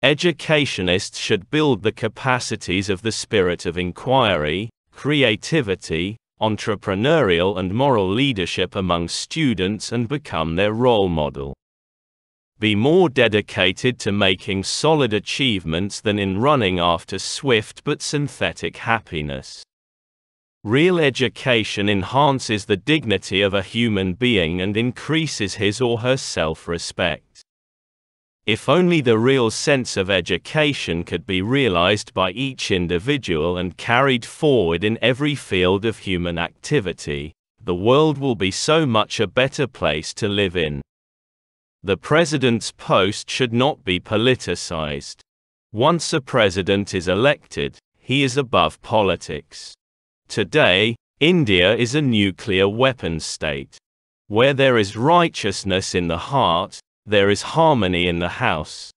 Educationists should build the capacities of the spirit of inquiry, creativity, entrepreneurial and moral leadership among students and become their role model. Be more dedicated to making solid achievements than in running after swift but synthetic happiness. Real education enhances the dignity of a human being and increases his or her self-respect. If only the real sense of education could be realized by each individual and carried forward in every field of human activity, the world will be so much a better place to live in. The president's post should not be politicized. Once a president is elected, he is above politics. Today, India is a nuclear weapons state. Where there is righteousness in the heart, there is harmony in the house.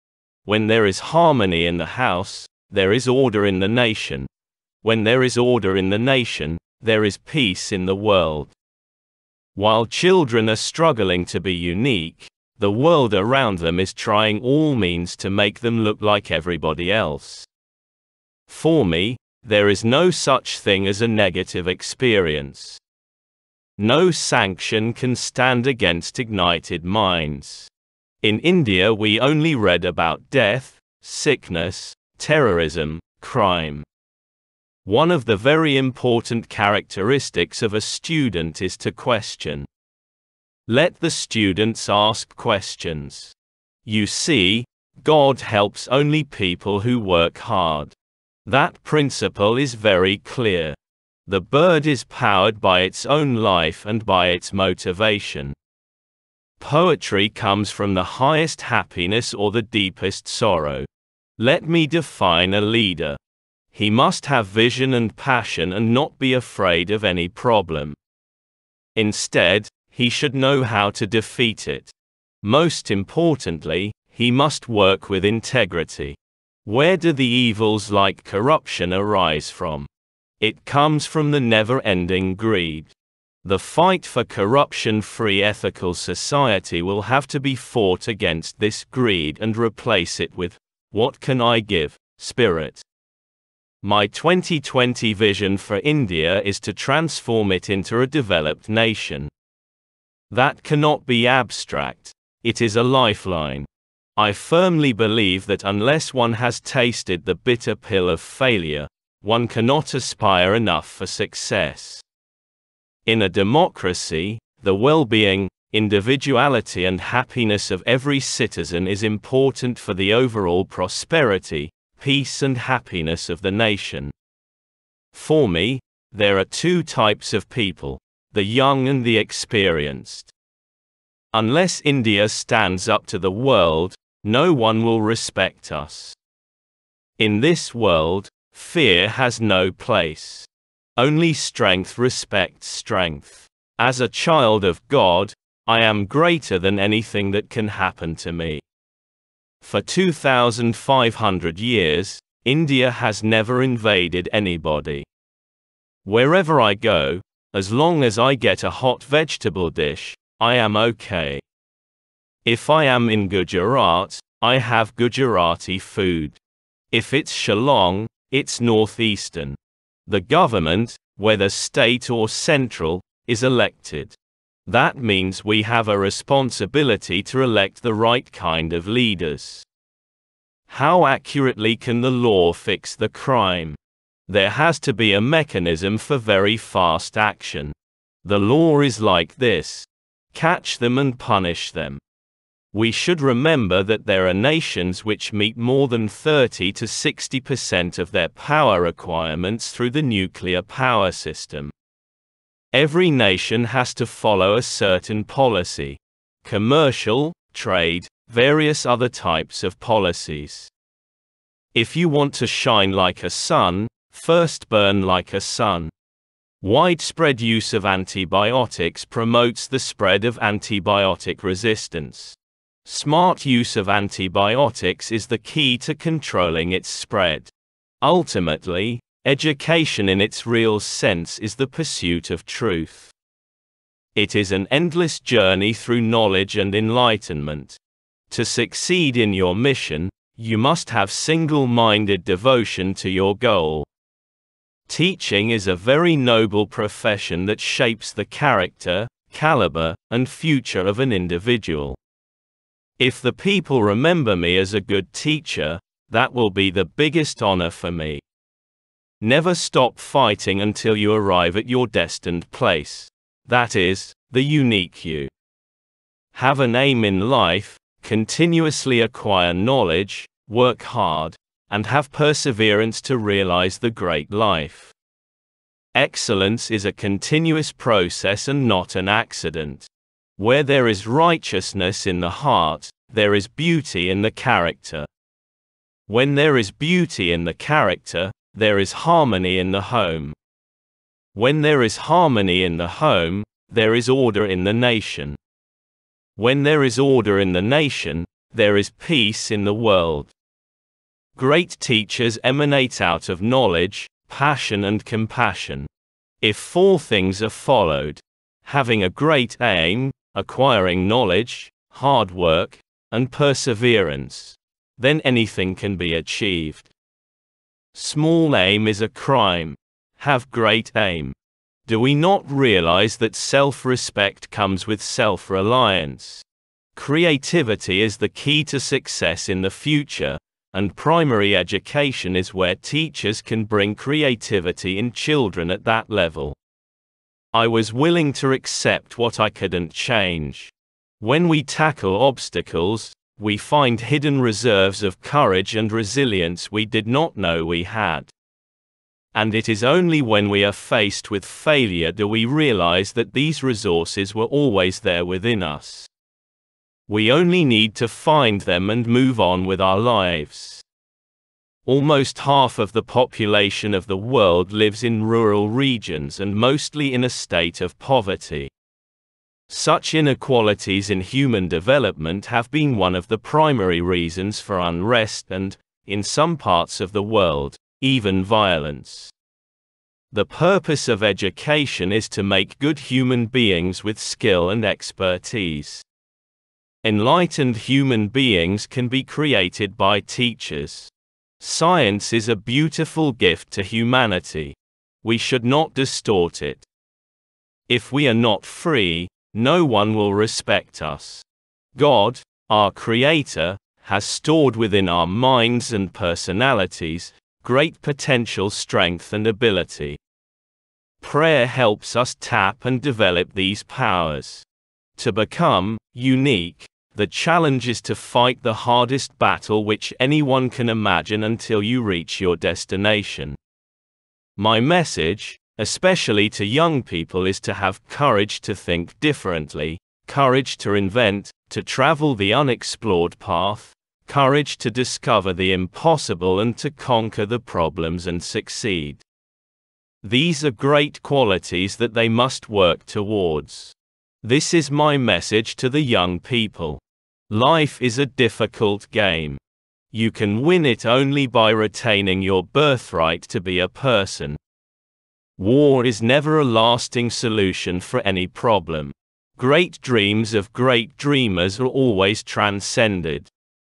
When there is harmony in the house, there is order in the nation. When there is order in the nation, there is peace in the world. While children are struggling to be unique, the world around them is trying all means to make them look like everybody else. For me, there is no such thing as a negative experience. No sanction can stand against ignited minds. In India we only read about death, sickness, terrorism, crime. One of the very important characteristics of a student is to question. Let the students ask questions. You see, God helps only people who work hard. That principle is very clear. The bird is powered by its own life and by its motivation. Poetry comes from the highest happiness or the deepest sorrow. Let me define a leader. He must have vision and passion and not be afraid of any problem. Instead, he should know how to defeat it. Most importantly, he must work with integrity. Where do the evils like corruption arise from? It comes from the never-ending greed. The fight for corruption-free ethical society will have to be fought against this greed and replace it with, what can I give, spirit. My 2020 vision for India is to transform it into a developed nation. That cannot be abstract. It is a lifeline. I firmly believe that unless one has tasted the bitter pill of failure, one cannot aspire enough for success. In a democracy, the well-being, individuality and happiness of every citizen is important for the overall prosperity, peace and happiness of the nation. For me, there are two types of people, the young and the experienced. Unless India stands up to the world, no one will respect us. In this world, fear has no place. Only strength respects strength. As a child of God, I am greater than anything that can happen to me. For 2,500 years, India has never invaded anybody. Wherever I go, as long as I get a hot vegetable dish, I am okay. If I am in Gujarat, I have Gujarati food. If it's Shillong, it's northeastern. The government, whether state or central, is elected. That means we have a responsibility to elect the right kind of leaders. How accurately can the law fix the crime? There has to be a mechanism for very fast action. The law is like this: catch them and punish them. We should remember that there are nations which meet more than 30 to 60% of their power requirements through the nuclear power system. Every nation has to follow a certain policy: commercial, trade, various other types of policies. If you want to shine like a sun, first burn like a sun. Widespread use of antibiotics promotes the spread of antibiotic resistance. Smart use of antibiotics is the key to controlling its spread. Ultimately, education in its real sense is the pursuit of truth. It is an endless journey through knowledge and enlightenment. To succeed in your mission, You must have single-minded devotion to your goal. Teaching is a very noble profession that shapes the character, caliber, and future of an individual. If the people remember me as a good teacher, that will be the biggest honor for me. Never stop fighting until you arrive at your destined place. That is, the unique you. Have an aim in life, continuously acquire knowledge, work hard, and have perseverance to realize the great life. Excellence is a continuous process and not an accident. Where there is righteousness in the heart, there is beauty in the character. When there is beauty in the character, there is harmony in the home. When there is harmony in the home, there is order in the nation. When there is order in the nation, there is peace in the world. Great teachers emanate out of knowledge, passion and compassion. If four things are followed, having a great aim, acquiring knowledge, hard work, and perseverance, then anything can be achieved. Small aim is a crime. Have great aim. Do we not realize that self-respect comes with self-reliance? Creativity is the key to success in the future, and primary education is where teachers can bring creativity in children at that level. I was willing to accept what I couldn't change. When we tackle obstacles, we find hidden reserves of courage and resilience we did not know we had. And it is only when we are faced with failure do we realize that these resources were always there within us. We only need to find them and move on with our lives. Almost half of the population of the world lives in rural regions and mostly in a state of poverty. Such inequalities in human development have been one of the primary reasons for unrest and, in some parts of the world, even violence. The purpose of education is to make good human beings with skill and expertise. Enlightened human beings can be created by teachers. Science is a beautiful gift to humanity. We should not distort it. If we are not free, no one will respect us. God, our Creator, has stored within our minds and personalities great potential strength and ability. Prayer helps us tap and develop these powers. To become unique, the challenge is to fight the hardest battle which anyone can imagine until you reach your destination. My message, especially to young people, is to have courage to think differently, courage to invent, to travel the unexplored path, courage to discover the impossible and to conquer the problems and succeed. These are great qualities that they must work towards. This is my message to the young people. Life is a difficult game. You can win it only by retaining your birthright to be a person. War is never a lasting solution for any problem. Great dreams of great dreamers are always transcended.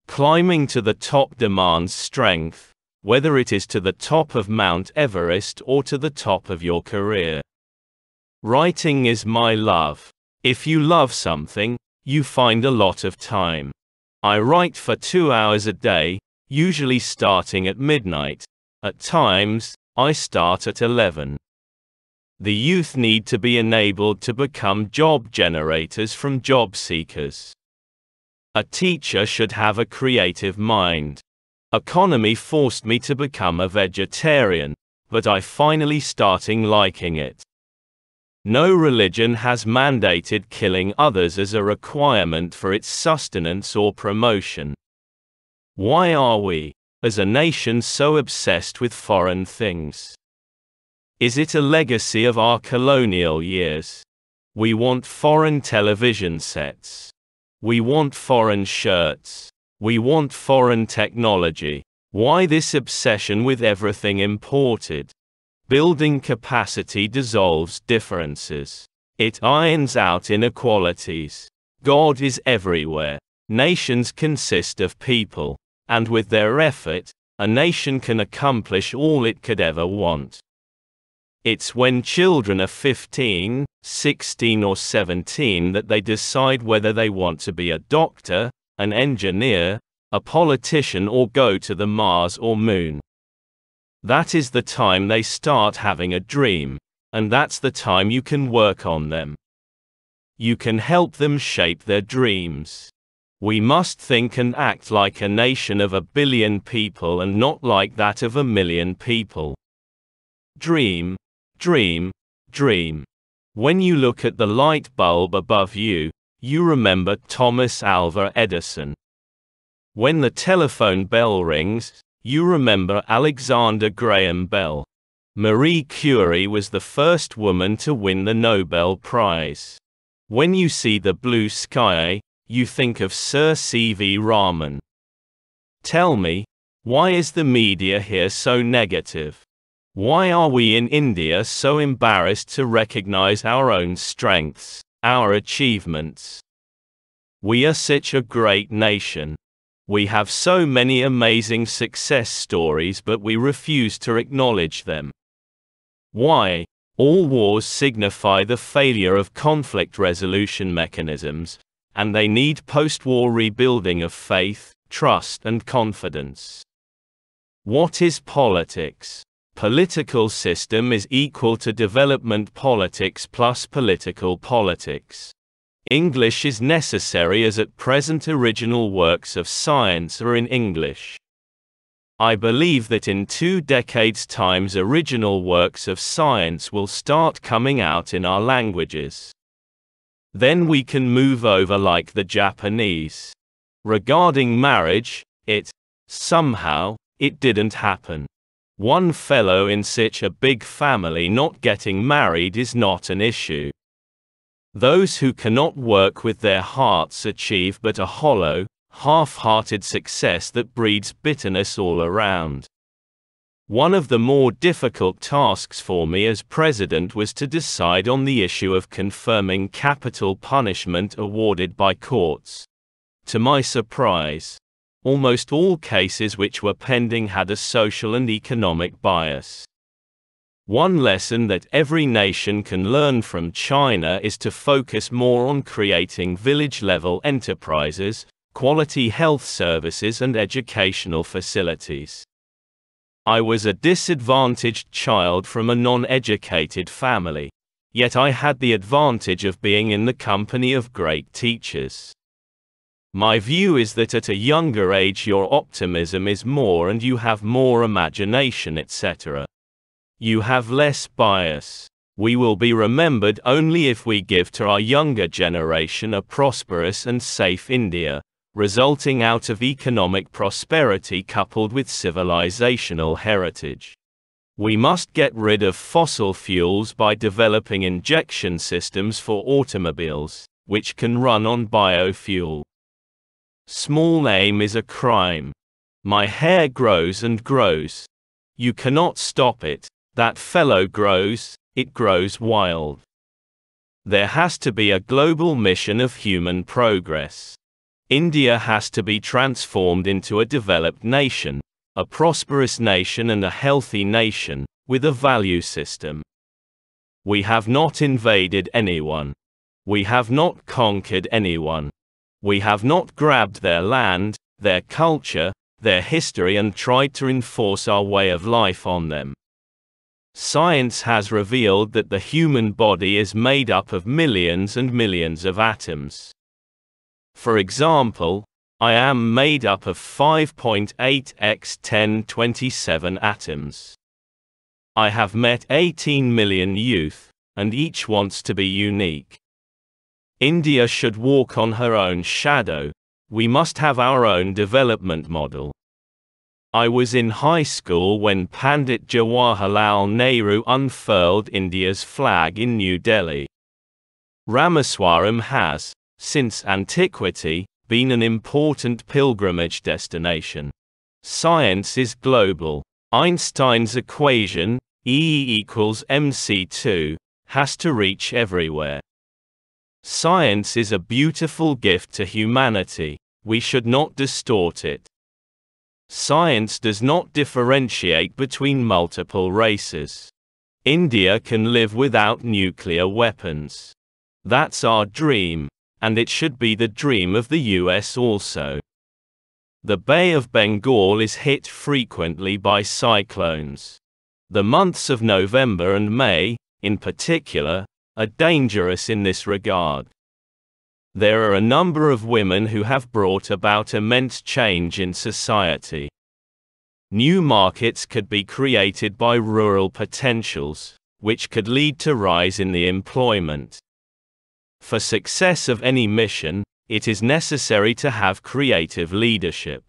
Climbing to the top demands strength, whether it is to the top of Mount Everest or to the top of your career. Writing is my love. If you love something, you find a lot of time. I write for 2 hours a day, usually starting at midnight. At times, I start at 11. The youth need to be enabled to become job generators from job seekers. A teacher should have a creative mind. Economy forced me to become a vegetarian, but I finally starting liking it. No religion has mandated killing others as a requirement for its sustenance or promotion. Why are we, as a nation, so obsessed with foreign things? Is it a legacy of our colonial years? We want foreign television sets. We want foreign shirts. We want foreign technology. Why this obsession with everything imported? Building capacity dissolves differences. It irons out inequalities. God is everywhere. Nations consist of people. And with their effort, a nation can accomplish all it could ever want. It's when children are 15, 16 or 17 that they decide whether they want to be a doctor, an engineer, a politician or go to the Mars or Moon. That is the time they start having a dream, and that's the time you can work on them. You can help them shape their dreams. We must think and act like a nation of 1 billion people and not like that of 1 million people. Dream, dream, dream. When you look at the light bulb above you, you remember Thomas Alva Edison. When the telephone bell rings, you remember Alexander Graham Bell. Marie Curie was the first woman to win the Nobel Prize. When you see the blue sky, you think of Sir C.V. Raman. Tell me, why is the media here so negative? Why are we in India so embarrassed to recognize our own strengths, our achievements? We are such a great nation. We have so many amazing success stories, but we refuse to acknowledge them. Why? All wars signify the failure of conflict resolution mechanisms, and they need post-war rebuilding of faith, trust and confidence. What is politics? Political system is equal to development politics plus political politics. English is necessary as at present original works of science are in English. I believe that in 2 decades' time original works of science will start coming out in our languages. Then we can move over like the Japanese. Regarding marriage, somehow, it didn't happen. One fellow in such a big family not getting married is not an issue. Those who cannot work with their hearts achieve but a hollow, half-hearted success that breeds bitterness all around. One of the more difficult tasks for me as president was to decide on the issue of confirming capital punishment awarded by courts. To my surprise, almost all cases which were pending had a social and economic bias. One lesson that every nation can learn from China is to focus more on creating village-level enterprises, quality health services and educational facilities. I was a disadvantaged child from a non-educated family, yet I had the advantage of being in the company of great teachers. My view is that at a younger age your optimism is more and you have more imagination, etc. You have less bias. We will be remembered only if we give to our younger generation a prosperous and safe India, resulting out of economic prosperity coupled with civilizational heritage. We must get rid of fossil fuels by developing injection systems for automobiles, which can run on biofuel. Small aim is a crime. My hair grows and grows. You cannot stop it. That fellow grows, it grows wild. There has to be a global mission of human progress. India has to be transformed into a developed nation, a prosperous nation and a healthy nation, with a value system. We have not invaded anyone. We have not conquered anyone. We have not grabbed their land, their culture, their history and tried to enforce our way of life on them. Science has revealed that the human body is made up of millions and millions of atoms. For example, I am made up of 5.8 x 10^27 atoms. I have met 18 million youth, and each wants to be unique. India should walk on her own shadow. We must have our own development model. I was in high school when Pandit Jawaharlal Nehru unfurled India's flag in New Delhi. Rameswaram has, since antiquity, been an important pilgrimage destination. Science is global. Einstein's equation, E equals mc2, has to reach everywhere. Science is a beautiful gift to humanity. We should not distort it. Science does not differentiate between multiple races. India can live without nuclear weapons. That's our dream, and it should be the dream of the US also. The Bay of Bengal is hit frequently by cyclones. The months of November and May, in particular, are dangerous in this regard. There are a number of women who have brought about immense change in society. New markets could be created by rural potentials, which could lead to rise in the employment. For success of any mission, it is necessary to have creative leadership.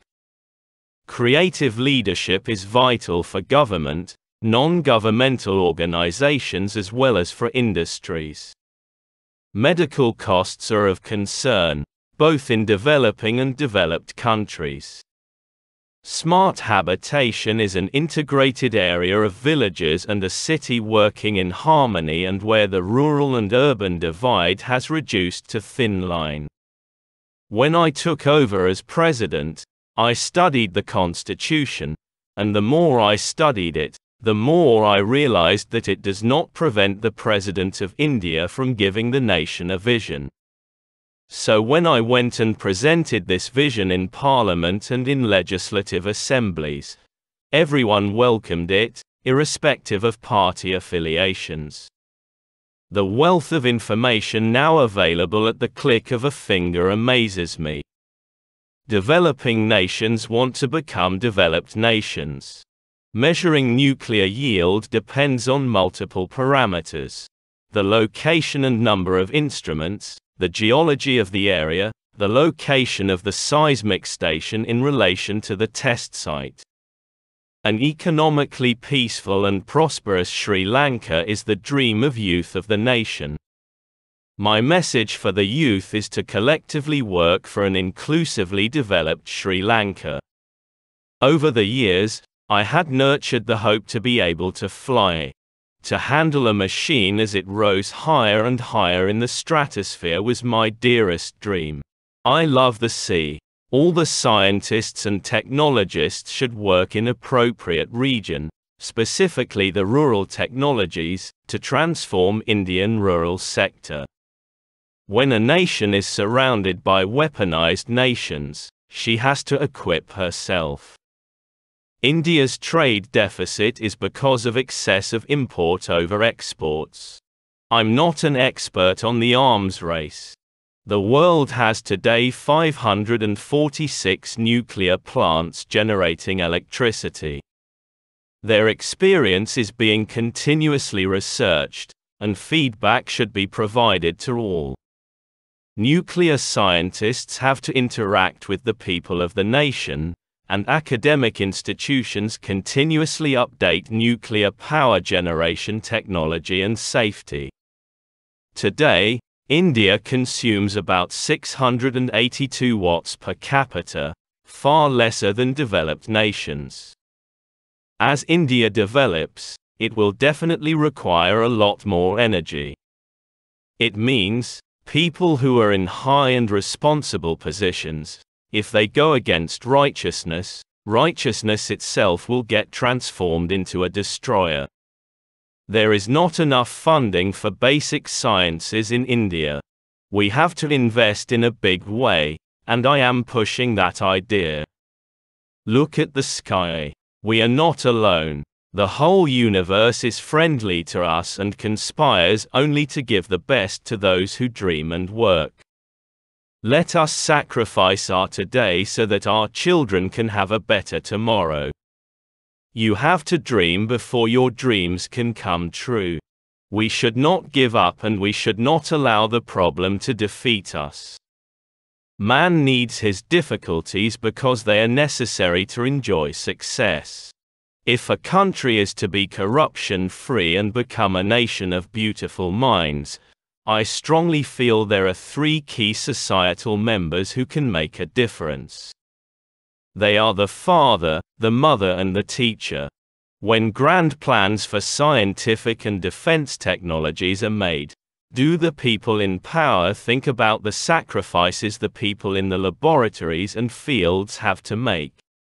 Creative leadership is vital for government, non-governmental organizations as well as for industries. Medical costs are of concern, both in developing and developed countries. Smart habitation is an integrated area of villages and a city working in harmony and where the rural and urban divide has reduced to thin line. When I took over as president, I studied the Constitution, and the more I studied it, the more I realized that it does not prevent the President of India from giving the nation a vision. So when I went and presented this vision in Parliament and in legislative assemblies, everyone welcomed it, irrespective of party affiliations. The wealth of information now available at the click of a finger amazes me. Developing nations want to become developed nations. Measuring nuclear yield depends on multiple parameters: the location and number of instruments, the geology of the area, the location of the seismic station in relation to the test site. An economically peaceful and prosperous Sri Lanka is the dream of youth of the nation. My message for the youth is to collectively work for an inclusively developed Sri Lanka. Over the years, I had nurtured the hope to be able to fly. To handle a machine as it rose higher and higher in the stratosphere was my dearest dream. I love the sea. All the scientists and technologists should work in appropriate region, specifically the rural technologies, to transform Indian rural sector. When a nation is surrounded by weaponized nations, she has to equip herself. India's trade deficit is because of excessive import over exports. I'm not an expert on the arms race. The world has today 546 nuclear plants generating electricity. Their experience is being continuously researched, and feedback should be provided to all. Nuclear scientists have to interact with the people of the nation, and academic institutions continuously update nuclear power generation technology and safety. Today, India consumes about 682 watts per capita, far lesser than developed nations. As India develops, it will definitely require a lot more energy. It means, people who are in high and responsible positions, if they go against righteousness, righteousness itself will get transformed into a destroyer. There is not enough funding for basic sciences in India. We have to invest in a big way, and I am pushing that idea. Look at the sky. We are not alone. The whole universe is friendly to us and conspires only to give the best to those who dream and work. Let us sacrifice our today so that our children can have a better tomorrow. You have to dream before your dreams can come true. We should not give up and we should not allow the problem to defeat us. Man needs his difficulties because they are necessary to enjoy success. If a country is to be corruption-free and become a nation of beautiful minds, I strongly feel there are three key societal members who can make a difference. They are the father, the mother and the teacher. When grand plans for scientific and defense technologies are made, do the people in power think about the sacrifices the people in the laboratories and fields have to make?